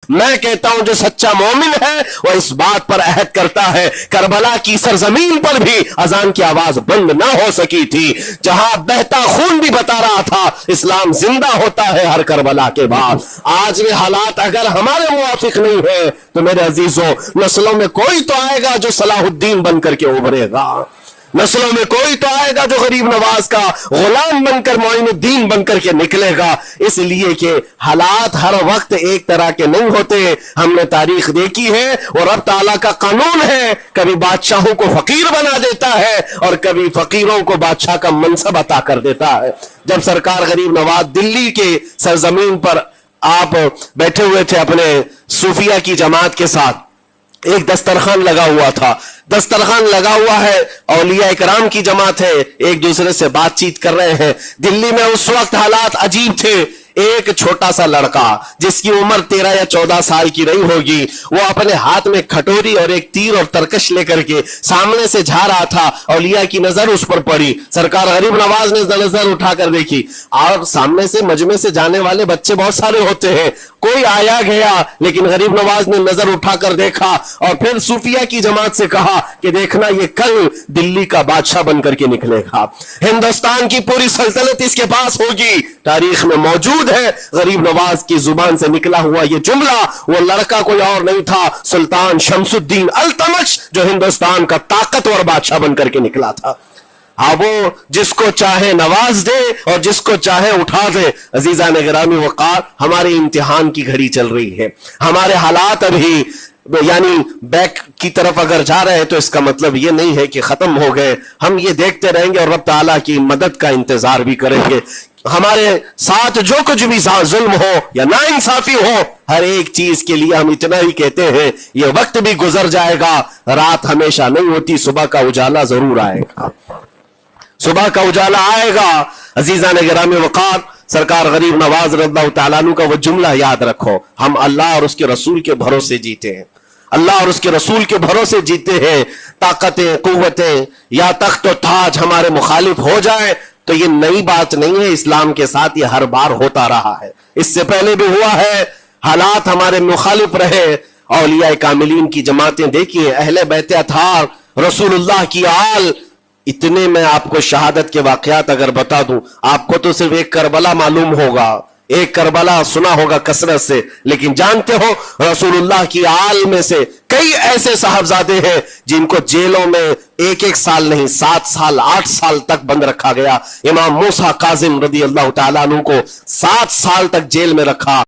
میں کہتا ہوں جو سچا مومن ہے وہ اس بات پر عہد کرتا ہے کربلا کی سرزمین پر بھی اذان کی آواز بند نہ ہو سکی تھی، جہاں بہتا خون بھی بتا رہا تھا اسلام زندہ ہوتا ہے ہر کربلا کے بعد۔ آج یہ حالات اگر ہمارے موافق نہیں ہے تو میرے عزیزوں نسلوں میں کوئی تو آئے گا جو صلاح الدین بن کر کے ابھرے گا، نسلوں میں کوئی تو آئے گا جو غریب نواز کا غلام بن کر معین الدین بن کر کے نکلے گا، اس لیے کہ حالات ہر وقت ایک طرح کے نہیں ہوتے۔ ہم نے تاریخ دیکھی ہے اور رب تعالیٰ کا قانون ہے، کبھی بادشاہوں کو فقیر بنا دیتا ہے اور کبھی فقیروں کو بادشاہ کا منصب عطا کر دیتا ہے۔ جب سرکار غریب نواز دلی کے سرزمین پر آپ بیٹھے ہوئے تھے اپنے صوفیہ کی جماعت کے ساتھ، ایک دسترخوان لگا ہوا تھا، دسترخوان لگا ہوا ہے، اولیاء کرام کی جماعت ہے، ایک دوسرے سے بات چیت کر رہے ہیں۔ دلی میں اس وقت حالات عجیب تھے، ایک چھوٹا سا لڑکا جس کی عمر 13 یا 14 سال کی رہی ہوگی، وہ اپنے ہاتھ میں کھٹوری اور ایک تیر اور ترکش لے کر کے سامنے سے جا رہا تھا۔ اولیاء کی نظر اس پر پڑی، سرکار غریب نواز نے نظر اٹھا کر دیکھی، اور سامنے سے مجمع سے جانے والے بچے بہت سارے ہوتے ہیں، کوئی آیا گیا، لیکن غریب نواز نے نظر اٹھا کر دیکھا اور پھر صوفیہ کی جماعت سے کہا کہ دیکھنا یہ کل دلی کا بادشاہ بن کر کے نکلے گا، ہندوستان کی پوری سلطنت اس کے پاس ہوگی۔ تاریخ میں موجود ہے غریب نواز کی زبان سے نکلا ہوا یہ جملہ، وہ لڑکا کوئی اور نہیں تھا، سلطان شمس الدین التمش، جو ہندوستان کا طاقتور بادشاہ بن کر کے نکلا تھا۔ اب وہ جس کو چاہے نواز دے اور جس کو چاہے اٹھا دے۔ عزیزان گرامی وقار، ہمارے امتحان کی گھڑی چل رہی ہے، ہمارے حالات ابھی یعنی بیک کی طرف اگر جا رہے ہیں تو اس کا مطلب یہ نہیں ہے کہ ختم ہو گئے، ہم یہ دیکھتے رہیں گے اور رب تعالیٰ کی مدد کا انتظار بھی کریں گے۔ ہمارے ساتھ جو کچھ بھی ظلم ہو یا ناانصافی ہو، ہر ایک چیز کے لیے ہم اتنا ہی کہتے ہیں یہ وقت بھی گزر جائے گا، رات ہمیشہ نہیں ہوتی، صبح کا اجالا ضرور آئے گا، صبح کا اجالا آئے گا۔ عزیزان گرامی وقار، سرکار غریب نواز رضی اللہ تعالیٰ عنہ کا وہ جملہ یاد رکھو، ہم اللہ اور اس کے رسول کے بھروسے جیتے ہیں، اللہ اور اس کے رسول کے بھروسے جیتے ہیں۔ طاقتیں، قوتیں یا تخت و تاج ہمارے مخالف ہو جائے تو یہ نئی بات نہیں ہے، اسلام کے ساتھ یہ ہر بار ہوتا رہا ہے، اس سے پہلے بھی ہوا ہے، حالات ہمارے مخالف رہے۔ اولیاء کاملین کی جماعتیں دیکھیے، اہل بیت اطہار، رسول اللہ کی آل، اتنے میں آپ کو شہادت کے واقعات اگر بتا دوں، آپ کو تو صرف ایک کربلا معلوم ہوگا، ایک کربلا سنا ہوگا کثرت سے، لیکن جانتے ہو رسول اللہ کی آل میں سے کئی ایسے صاحبزادے ہیں جن کو جیلوں میں ایک سال نہیں 7 سال 8 سال تک بند رکھا گیا۔ امام موسیٰ کاظم رضی اللہ تعالیٰ عنہ کو 7 سال تک جیل میں رکھا۔